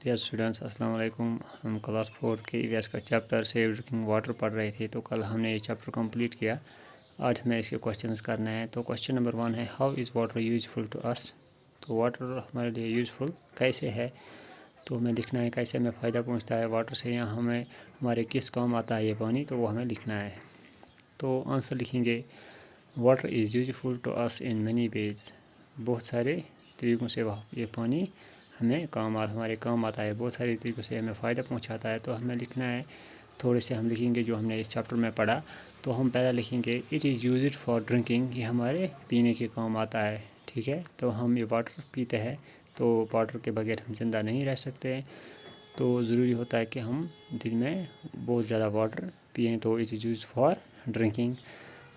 Dear students, अस्सलाम वालेकुम। हम क्लास 4 के ईवीएस का चैप्टर सेव ड्रिंकिंग वाटर पढ़ रहे थे। तो कल हमने ये चैप्टर कंप्लीट किया। आज हमें इसके क्वेश्चंस करना है। तो क्वेश्चन नंबर 1 है, how is water useful to us. तो वाटर हमारे लिए यूजफुल कैसे है, तो हमें लिखना है कैसे हमें फ़ायदा पहुँचता है वाटर से, या हमें हमारे किस काम आता है ये पानी, तो वो हमें लिखना है। तो आंसर लिखेंगे, water is useful to us in many ways. बहुत सारे तरीक़ों से ये पानी हमें हमारे काम आता है, बहुत सारे तरीक़ों से हमें फ़ायदा पहुंचाता है। तो हमें लिखना है, थोड़े से हम लिखेंगे जो हमने इस चैप्टर में पढ़ा। तो हम पहला लिखेंगे, it is used for drinking, ये हमारे पीने के काम आता है। ठीक है, तो हम ये वाटर पीते हैं, तो वाटर के बगैर हम ज़िंदा नहीं रह सकते हैं। तो ज़रूरी होता है कि हम दिन में बहुत ज़्यादा वाटर पिएँ। तो it is use for drinking.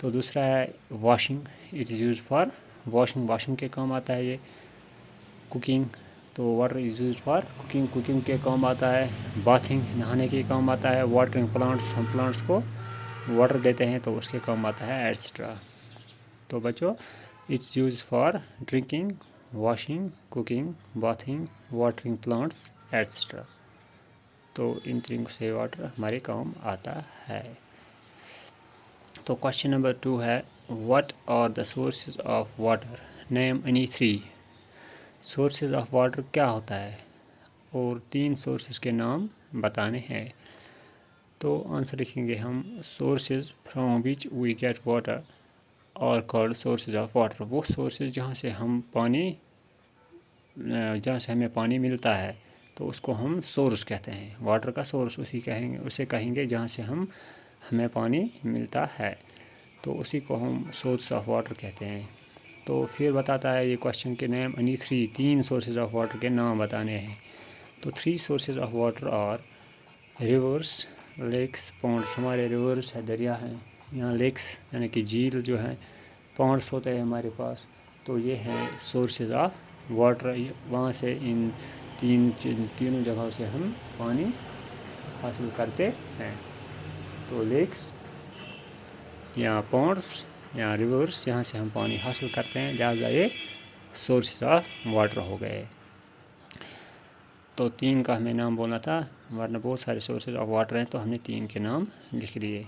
तो दूसरा है washing, it is use for washing के काम आता है ये। कुकिंग, तो water is use for cooking के काम आता है। बाथिंग, नहाने के काम आता है। वाटरिंग प्लांट्स, हम प्लांट्स को वाटर देते हैं तो उसके काम आता है, एट्सेट्रा। तो बच्चों, it's use for drinking, washing, cooking, bathing, watering plants, etcetera. तो इन तरीकों से वाटर हमारे काम आता है। तो क्वेश्चन नंबर 2 है, what are the sources of water, name any 3। Sources of water क्या होता है, और 3 सोर्सेज के नाम बताने हैं। तो आंसर लिखेंगे हम, sources from which we get water are called sources of water. वो सोर्सेज जहाँ से हमें पानी मिलता है, तो उसको हम सोर्स कहते हैं। वाटर का सोर्स उसे कहेंगे जहाँ से हमें पानी मिलता है, तो उसी को हम सोर्स ऑफ वाटर कहते हैं। तो फिर बताता है ये क्वेश्चन के name any 3 sources of water के नाम बताने हैं। तो 3 sources of water are rivers, lakes, ponds. हमारे रिवर्स है, दरिया हैं, यहाँ लेक्स यानी कि झील जो है, पॉन्ड्स होते हैं हमारे पास। तो ये हैं सोर्सेज ऑफ वाटर। वहाँ से इन तीनों जगहों से हम पानी हासिल करते हैं। तो लेक्स या पॉन्ड्स या रिवर्स, यहाँ से हम पानी हासिल करते हैं, लिहाजा ये सोर्सेज ऑफ वाटर हो गए। तो 3 का हमें नाम बोलना था, वरना बहुत सारे सोर्सेज ऑफ वाटर हैं, तो हमने 3 के नाम लिख लिए।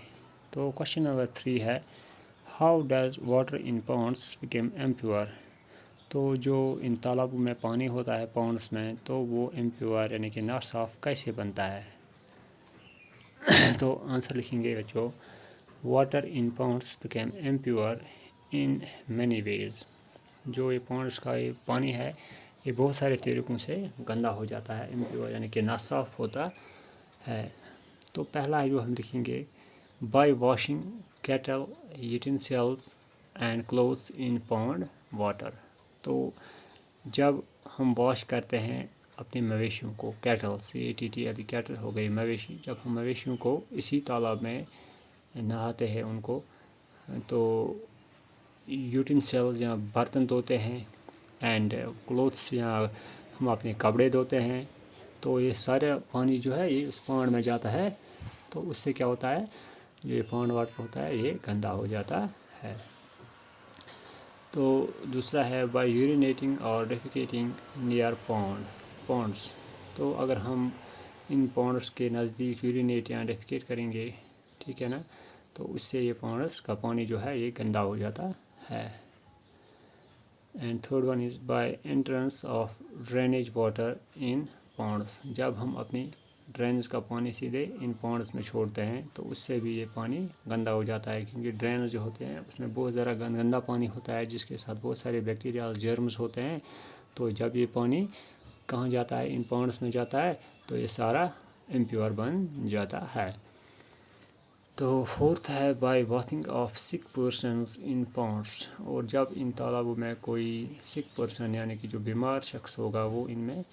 तो क्वेश्चन नंबर 3 है, how does water in ponds became impure. तो जो इन तालाबों में पानी होता है, पॉन्ड्स में, तो वो इम्प्योर यानी कि ना साफ़ कैसे बनता है। तो आंसर लिखेंगे बच्चों, water in ponds became impure in many ways. जो ये पॉन्ड्स का ये पानी है, ये बहुत सारे तरीक़ों से गंदा हो जाता है, इम्प्योर यानी कि नासाफ होता है। तो पहला है जो हम लिखेंगे, bye washing kettle, utensils and clothes in pond water. तो जब हम वॉश करते हैं अपने मवेशियों को, कैटल, CATTL, कैटल हो गई मवेशी, जब हम मवेशियों को इसी तालाब में नहाते हैं उनको, तो यूटेंसिल्स या बर्तन धोते हैं, एंड क्लोथ्स या हम अपने कपड़े धोते हैं, तो ये सारे पानी जो है ये उस पॉन्ड में जाता है। तो उससे क्या होता है, जो ये पॉन्ड वाटर होता है ये गंदा हो जाता है। तो दूसरा है, बाय यूरिनेटिंग और डेफिकेटिंग नियर पॉन्ड्स। तो अगर हम इन पॉन्ड्स के नज़दीक यूरिनेट या डेफिकेट करेंगे, ठीक है ना, तो उससे ये पॉन्ड्स का पानी जो है ये गंदा हो जाता है। And third one is by entrance of drainage water in ponds. जब हम अपनी ड्रेनेज का पानी सीधे इन पॉन्ड्स में छोड़ते हैं, तो उससे भी ये पानी गंदा हो जाता है, क्योंकि ड्रेन जो होते हैं उसमें बहुत ज़्यादा गंदा पानी होता है, जिसके साथ बहुत सारे बैक्टीरिया जर्म्स होते हैं। तो जब ये पानी कहाँ जाता है, इन पॉन्ड्स में जाता है, तो ये सारा इम्प्योर बन जाता है। तो फोर्थ है, by bathing of sick persons in ponds. और जब इन तालाबों में कोई सिक पर्सन यानी कि जो बीमार शख्स होगा वो इनमें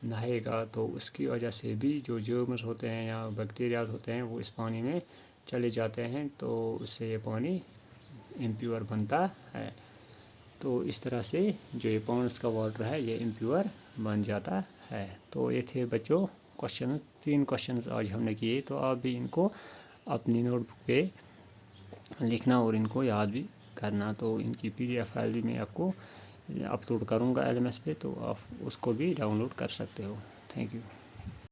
नहाएगा, तो उसकी वजह से भी जो जर्म्स होते हैं या बैक्टीरियाज होते हैं वो इस पानी में चले जाते हैं, तो उससे ये पानी इम्प्योर बनता है। तो इस तरह से जो ये पॉन्ड्स का वाटर है ये इम्प्योर बन जाता है। तो ये थे बच्चों क्वेश्चन, 3 क्वेश्चन आज हमने किए। तो आप भी इनको अपनी नोटबुक पे लिखना और इनको याद भी करना। तो इनकी PDF फाइल भी मैं आपको अपलोड करूँगा LMS पे, तो आप उसको भी डाउनलोड कर सकते हो। Thank you.